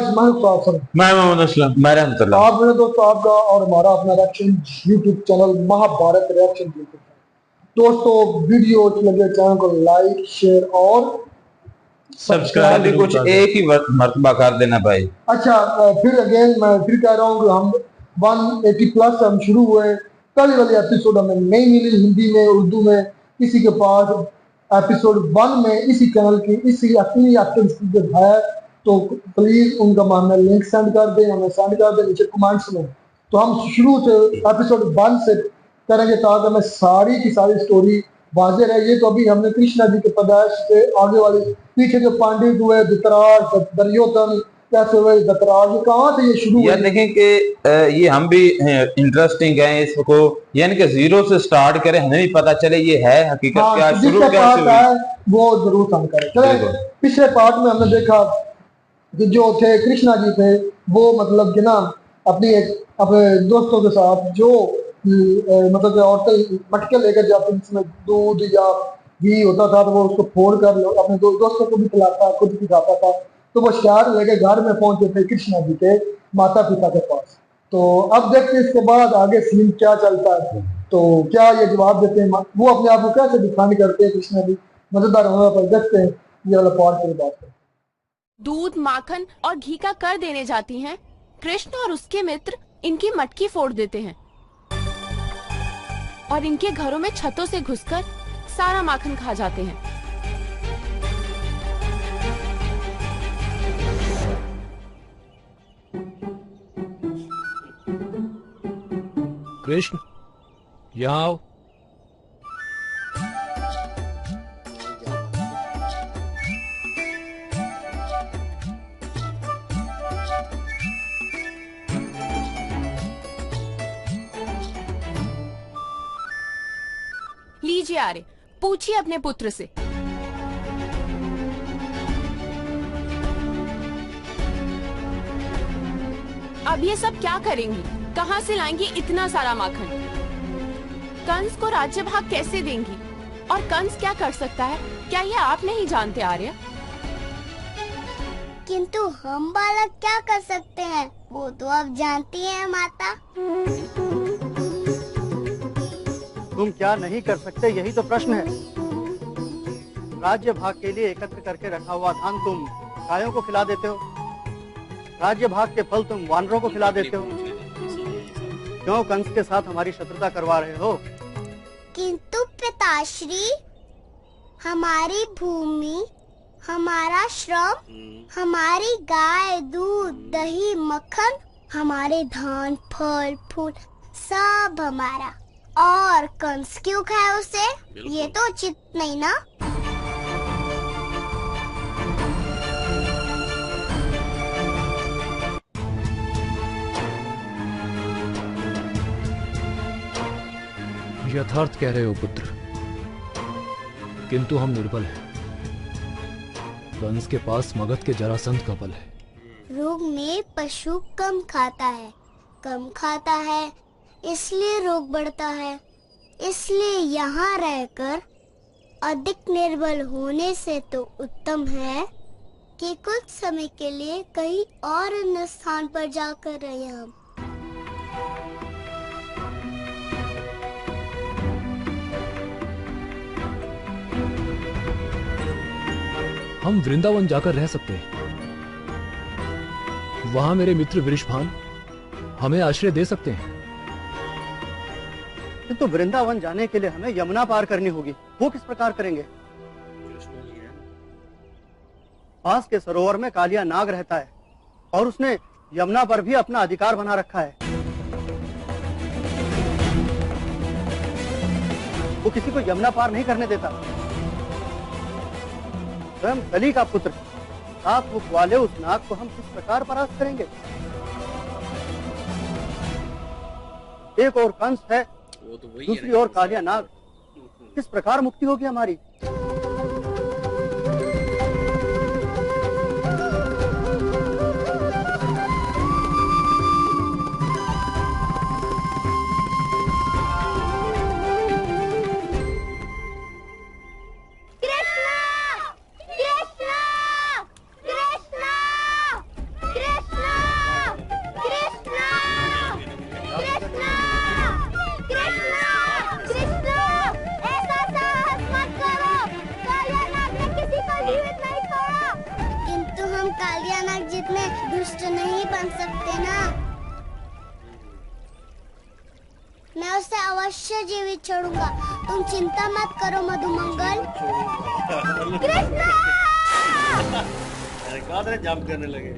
Guys, मैं मोहम्मद असलम। मैं रहमतुल्लाह। आप मेरे दोस्तों, आपका और हमारा अपना reaction YouTube channel Mahabharat reaction YouTube है। दोस्तों, वीडियो अच्छी लगे चैनल को लाइक शेयर और सब्सक्राइब भी कुछ एक ही मर्तबा कर देना भाई। अच्छा, फिर अगेन मैं फिर कह रहा हूँ कि हम 180 प्लस हम शुरू हुए। कल वाली एपिसोड हमें नहीं मिली हिंदी में उर्दू में किसी के पास। एपिसोड 1 में इसी चैनल की इसी अपनी एक्टर्स की जब है तो प्लीज उनका हमें लिंक सेंड कर दें, हमें सेंड कर दें नीचे कमेंट्स में। तो हम शुरू से एपिसोड 1 से करेंगे ताकि हमें सारी की सारी स्टोरी वाजे रहे। ये तो अभी हमने कृष्णा जी के पैदाइश से आगे वाली पीछे जो पांडित हुए, धृतराष्ट्र, दुर्योधन कैसे हुए, दतराज, ये कहाँ से ये शुरू यार देखें कि ये हम भी इंटरेस्टिंग है इसको, यानी कि जीरो से स्टार्ट करें, हमें भी पता चले ये है हकीकत हाँ, क्या शुरू कैसे हुई। है वो जरूर हम करें। चले, पिछले पार्ट में हमने देखा कि जो थे कृष्णा जी थे वो मतलब कि ना अपनी अपने दोस्तों के साथ जो मतलब कि औरतें मटके लेकर जाती जिसमें दूध या घी होता था तो वो उसको फोड़ कर अपने दोस्तों को भी पिलाता, खुद भी खाता था। तो वो शहर लेकर घर में पहुंचे थे कृष्णा जी के माता पिता के पास। तो अब देखते हैं इसके बाद आगे सीन क्या चलता है। तो क्या ये जवाब देते हैं, वो अपने आप को कैसे डिफाइन करते हैं कृष्णा जी, मजेदार होने पर देखते हैं ये वाला पार्ट की बात है। दूध, माखन और घी का कर देने जाती हैं। कृष्ण और उसके मित्र इनकी मटकी फोड़ देते हैं और इनके घरों में छतों से घुसकर सारा माखन खा जाते हैं। कृष्ण, यहाँ आओ। लीजिए आर्य, पूछिए अपने पुत्र से। अब ये सब क्या करेंगी? कहाँ से लाएंगी इतना सारा माखन? कंस को राज्य भाग कैसे देंगी? और कंस क्या कर सकता है, क्या ये आप नहीं जानते आर्य? किंतु हम बालक क्या कर सकते हैं वो तो अब जानती हैं माता। तुम क्या नहीं कर सकते यही तो प्रश्न है। राज्य भाग के लिए एकत्र करके रखा हुआ धान तुम गायों को खिला देते हो, राज्य भाग के फल तुम वानरों को खिला देते हो। क्यों कंस के साथ हमारी शत्रुता करवा रहे हो? किंतु पिताश्री, हमारी भूमि, हमारा श्रम, हमारी गाय, दूध, दही, मक्खन, हमारे धान, फल, फूल सब हमारा, और कंस क्यों खाए उसे? ये तो उचित नहीं ना। यथार्थ कह रहे हो पुत्र, किंतु हम निर्बल हैं। कंस के पास मगध के जरासंध का बल है। रोग में पशु कम खाता है इसलिए रोग बढ़ता है। इसलिए यहाँ रहकर अधिक निर्बल होने से तो उत्तम है कि कुछ समय के लिए कहीं और अन्य स्थान पर जाकर रहे हम। हम वृंदावन जाकर रह सकते हैं। वहां मेरे मित्र वृषभान हमें आश्रय दे सकते हैं। तो वृंदावन जाने के लिए हमें यमुना पार करनी होगी। वो किस प्रकार करेंगे? पास के सरोवर में कालिया नाग रहता है और उसने यमुना पर भी अपना अधिकार बना रखा है। वो किसी को यमुना पार नहीं करने देता। स्वयं कली का पुत्र सात मुख वाले उस नाग को हम किस प्रकार परास्त करेंगे? एक और कंस है, दूसरी ओर कालिया नाग, किस प्रकार मुक्ति होगी हमारी? कृष्णा! कृष्णा! कृष्णा! जनक जितने दुष्ट नहीं बन सकते ना, मैं उसे अवश्य जीवित छोड़ूंगा। तुम चिंता मत करो मधुमंगल। कृष्णा! अरे जंप करने लगे।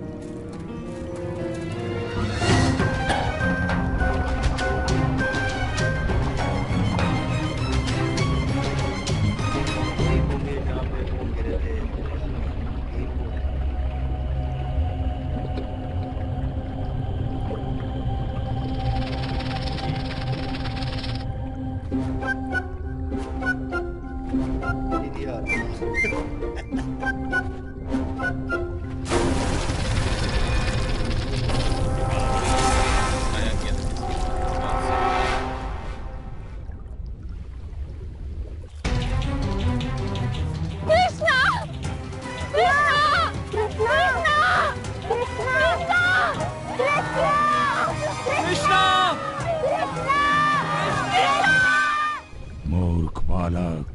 मूर्ख बालक,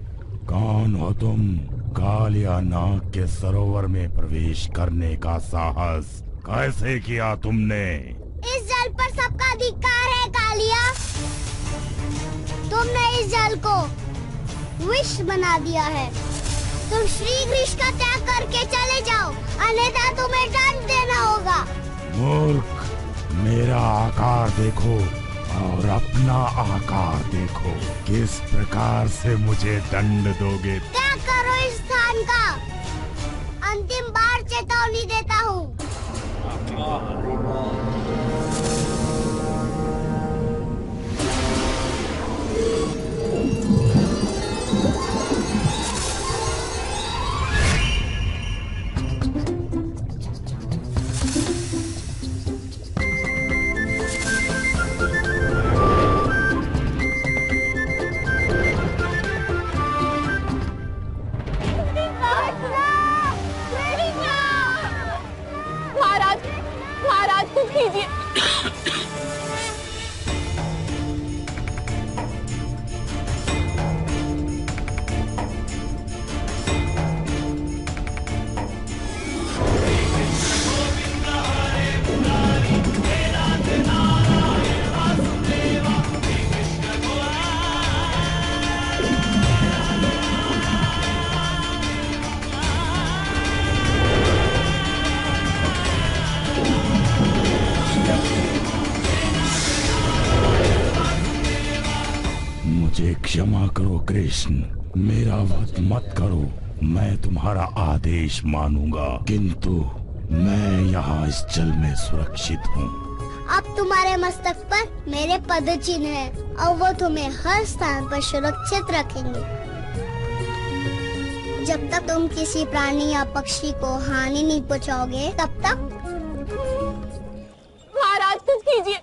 कौन हो तुम? कालिया नाग के सरोवर में प्रवेश करने का साहस कैसे किया तुमने? इस जल पर सबका अधिकार है कालिया। तुमने इस जल को विष बना दिया है। तुम श्री कृष्ण का त्याग करके चले जाओ, अन्यथा तुम्हें दंड देना होगा। मूर्ख, मेरा आकार देखो और अपना आकार देखो, किस प्रकार से मुझे दंड दोगे? त्याग करो इस स्थान का। अंतिम बार चेतावनी देता हूँ। महाराज कुछ कीजिए। मुझे क्षमा करो कृष्ण, मेरा वध मत करो। मैं तुम्हारा आदेश मानूंगा, किंतु मैं यहाँ इस जल में सुरक्षित हूँ। अब तुम्हारे मस्तक पर मेरे पद चिन्ह है और वो तुम्हें हर स्थान पर सुरक्षित रखेंगे। जब तक तुम किसी प्राणी या पक्षी को हानि नहीं पहुँचाओगे, तब तक। महाराज कुछ कीजिए,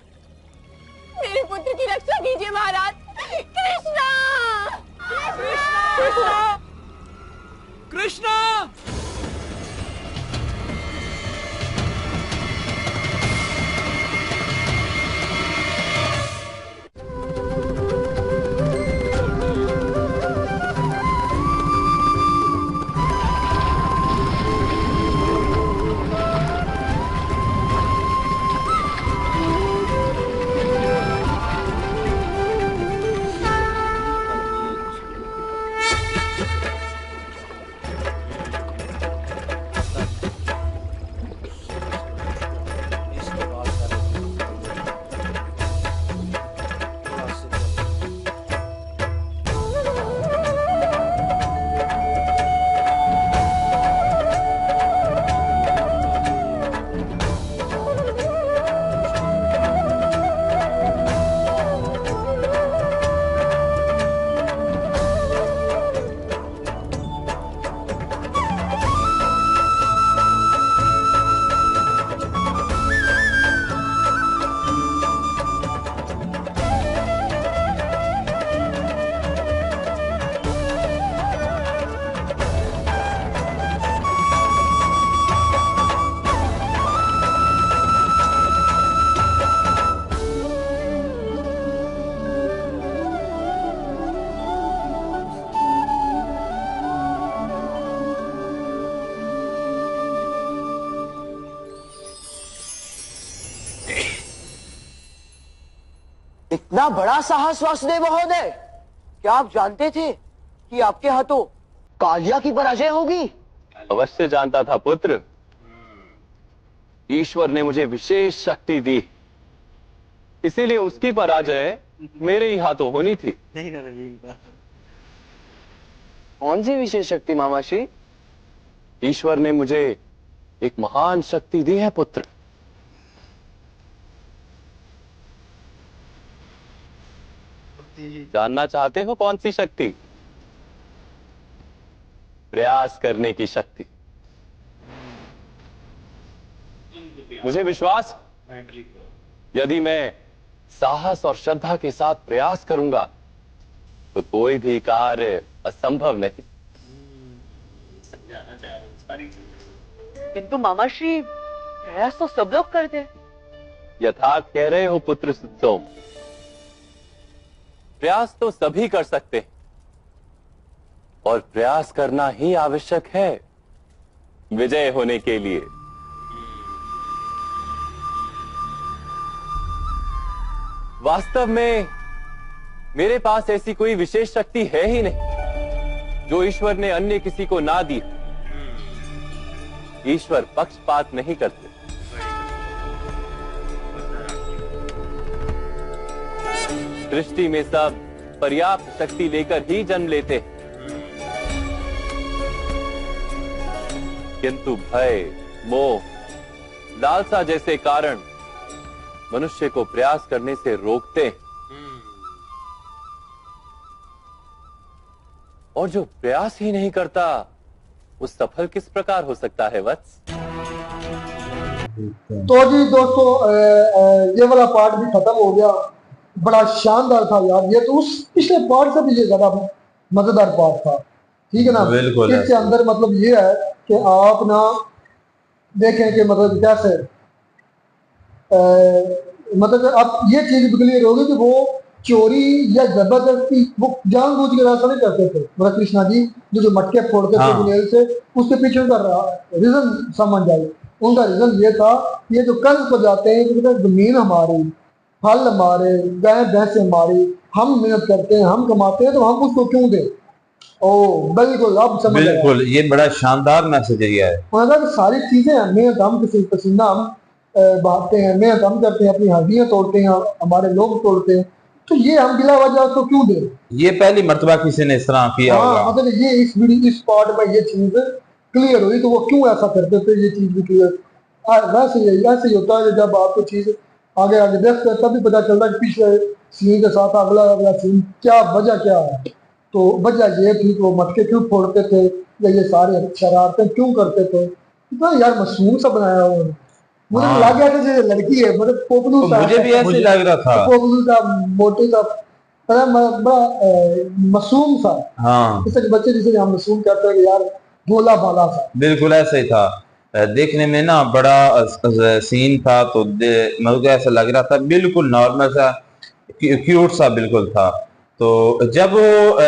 मेरे पुत्र की रक्षा कीजिए महाराज। कृष्णा! कृष्णा! कृष्णा! इतना बड़ा साहस वासुदेव महोदय, क्या आप जानते थे कि आपके हाथों कालिया की पराजय होगी? अवश्य जानता था पुत्र। ईश्वर ने मुझे विशेष शक्ति दी, इसीलिए उसकी पराजय मेरे ही हाथों होनी थी। कौन सी विशेष शक्ति मामाश्री? ईश्वर ने मुझे एक महान शक्ति दी है पुत्र। जानना चाहते हो कौन सी शक्ति? प्रयास करने की शक्ति। मुझे विश्वास, यदि मैं साहस और श्रद्धा के साथ प्रयास करूंगा तो कोई भी कार्य असंभव नहीं। किंतु मामाश्री, प्रयास तो सब लोग करते हैं। यथार्थ कह रहे हो पुत्र सुतोम। प्रयास तो सभी कर सकते हैं और प्रयास करना ही आवश्यक है विजय होने के लिए। वास्तव में मेरे पास ऐसी कोई विशेष शक्ति है ही नहीं जो ईश्वर ने अन्य किसी को ना दी। ईश्वर पक्षपात नहीं करते। सृष्टि में सब पर्याप्त शक्ति लेकर ही जन्म लेते हैं, किंतु भय, मोह, लालसा जैसे कारण मनुष्य को प्रयास करने से रोकते हैं। और जो प्रयास ही नहीं करता वो सफल किस प्रकार हो सकता है वत्स? तो जी दोस्तों, ये वाला पार्ट भी खत्म हो गया। बड़ा शानदार था यार ये, तो उस पिछले पार्ट से भी ये ज्यादा मजेदार पार्ट था। ठीक है ना? बिल्कुल। इसके अंदर मतलब ये है कि आप ना देखें कि मतलब कैसे मतलब आप ये चीज क्लियर होगी कि वो चोरी या जबरदस्ती वो जानबूझ के ऐसा नहीं करते थे। मतलब कृष्णा जी जो मटके फोड़ते थे बुनेल से, उसके पीछे उनका रीजन समझ जाए। उनका रीजन ये था, ये जो कंस को जाते हैं तो जमीन हमारी, फल हमारे, गाय भैंस हमारी, हम मेहनत करते हैं, हम कमाते हैं, तो हम उसको क्यों दें? ओ बिल्कुल, अब समझ आया। बिल्कुल, ये बड़ा शानदार मैसेज है। मतलब सारी चीजें हैं, मेहनत हम किसी पसीना हम बहाते हैं, मेहनत हम करते हैं, अपनी हड्डियां तोड़ते हैं, हमारे लोग तोड़ते हैं, तो ये हम बिला वजह उसको क्यों दें? ये पहली मर्तबा किसी ने इस तरह किया होगा। हाँ, मतलब ये इस वीडियो इस पार्ट में ये चीज क्लियर हुई, तो वो क्यों ऐसा करते थे, ये चीज भी क्लियर। वैसे ही होता है जब आपको चीज आगे आगे देखते हैं तभी पता चलता है कि पिछले सीन के साथ अगला सीन क्या वजह क्या है। तो वजह ये थी कि वो मटके क्यों फोड़ते थे या ये सारे शरारतें क्यों करते थे। इतना यार मासूम सा बनाया हुआ। मुझे लग गया था जैसे लड़की है, मतलब पोपलू सा, मुझे भी ऐसे लग रहा था, पोपलू सा, मोटे सा, बड़ा मासूम सा। हाँ, जैसे बच्चे जिसे हम मासूम कहते हैं कि यार भोला भाला सा। बिल्कुल ऐसा ही था। देखने में ना बड़ा सीन था, तो मुझे ऐसा लग रहा था बिल्कुल नॉर्मल सा, क्यूट सा बिल्कुल था। तो जब वो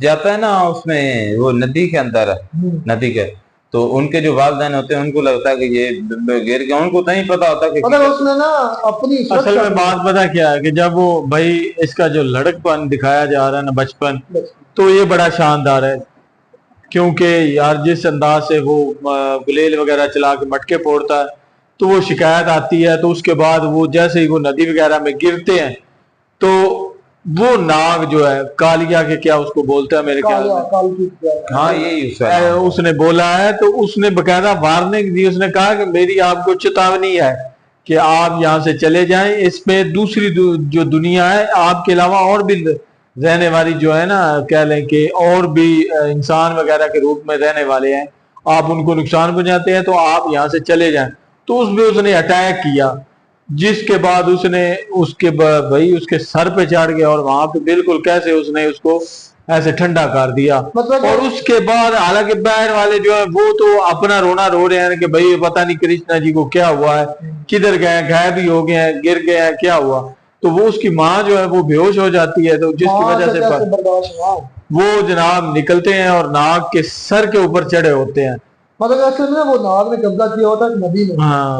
जाता है ना उसमें वो नदी के अंदर, नदी के, तो उनके जो वालिदैन होते हैं उनको लगता है कि ये गिर गया, उनको नहीं पता होता कि उसने ना अपनी असल में बात पता क्या है कि जब वो भाई इसका जो लड़कपन दिखाया जा रहा है ना, बचपन, तो ये बड़ा शानदार है। क्योंकि यार जिस अंदाज से वो गुलेल वगैरह चला के मटके फोड़ता है, तो वो शिकायत आती है, तो उसके बाद वो जैसे ही वो नदी वगैरह में गिरते हैं तो वो नाग जो है कालिया के, क्या उसको बोलते हैं मेरे ख्याल में, हाँ यही उसने बोला है। तो उसने बकायदा वार्निंग दी, उसने कहा कि मेरी आपको चेतावनी है कि आप यहाँ से चले जाएं। इसमें दूसरी जो दुनिया है आपके अलावा और भी रहने वाली जो है ना, कह लें कि और भी इंसान वगैरह के रूप में रहने वाले हैं, आप उनको नुकसान पहुंचाते हैं, तो आप यहाँ से चले जाएं। तो उसमें उसने अटैक किया, जिसके बाद उसने उसके भाई उसके सर पे चढ़ गया और वहां पे बिल्कुल कैसे उसने उसको ऐसे ठंडा कर दिया। मतलब और उसके बाद हालांकि बाहर वाले जो है वो तो अपना रोना रो रहे हैं कि भाई पता नहीं कृष्णा जी को क्या हुआ है, किधर गए, गायब भी हो गए हैं, गिर गए हैं, क्या हुआ। तो वो उसकी माँ जो है वो बेहोश हो जाती है, तो जिसकी वजह से वो जनाब निकलते हैं और नाग के सर के ऊपर चढ़े होते हैं। मतलब ऐसे में वो नाग ने कब्जा किया होता है नदी में,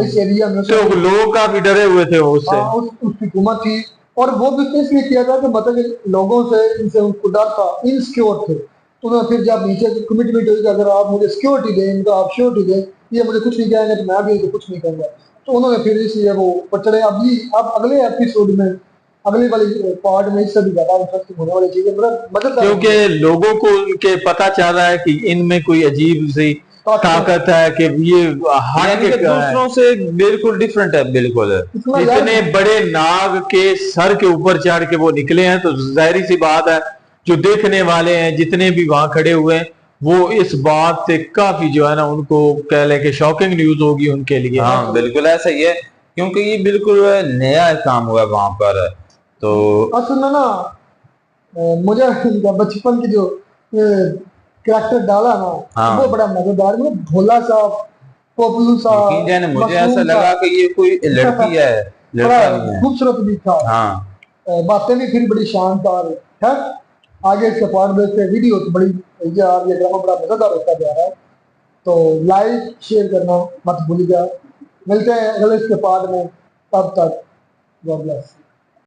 इस एरिया में, तो लोग काफी डरे हुए थे उससे। उसकी हुकूमत थी और वो भी इसलिए किया था कि मतलब कि लोगों से इनसे उनको डर था, इनसिक्योर थे। तो उन्होंने फिर जब नीचे कमिटमेंट हुई कि अगर आप मुझे सिक्योरिटी दें, इनका आप श्योरिटी दें, ये मुझे कुछ नहीं कहेंगे तो मैं भी इनको कुछ नहीं कहूँगा। तो उन्होंने फिर इसलिए वो ऊपर चढ़े। अब अगले एपिसोड में, अगले वाले पार्ट में इससे भी ज्यादा इंटरेस्टिंग होने वाली चीजें मदद, क्योंकि लोगों को उनके पता चल रहा है कि इनमें कोई अजीब सी ताकत है कि ये हट के दूसरों से बिल्कुल डिफरेंट है। बिल्कुल इतने बड़े नाग के सर के ऊपर चढ़ के वो निकले हैं, तो जाहिर सी बात है जो देखने वाले हैं जितने भी वहां खड़े हुए हैं वो इस बात से काफी जो है ना उनको कह लें कि शॉकिंग न्यूज होगी उनके लिए। हाँ बिल्कुल ऐसा ही है, क्योंकि ये बिल्कुल नया काम हुआ वहां पर। तो असल में ना मुझे बचपन की जो कैरेक्टर डाला ना, हाँ। वो बड़ा मजेदार, मतलब भोला सा, पॉपुलर सा, मुझे ऐसा लगा कि ये कोई लड़की है, लड़का नहीं है। खूबसूरत भी था, हाँ बातें भी फिर बड़ी शानदार है। आगे इसके पार्ट में से वीडियो तो बड़ी यार, ये ड्रामा बड़ा मजेदार होता जा रहा है। तो लाइक शेयर करना मत भूलिएगा। मिलते हैं अगले इसके पार्ट में, तब तक गॉड ब्लेस।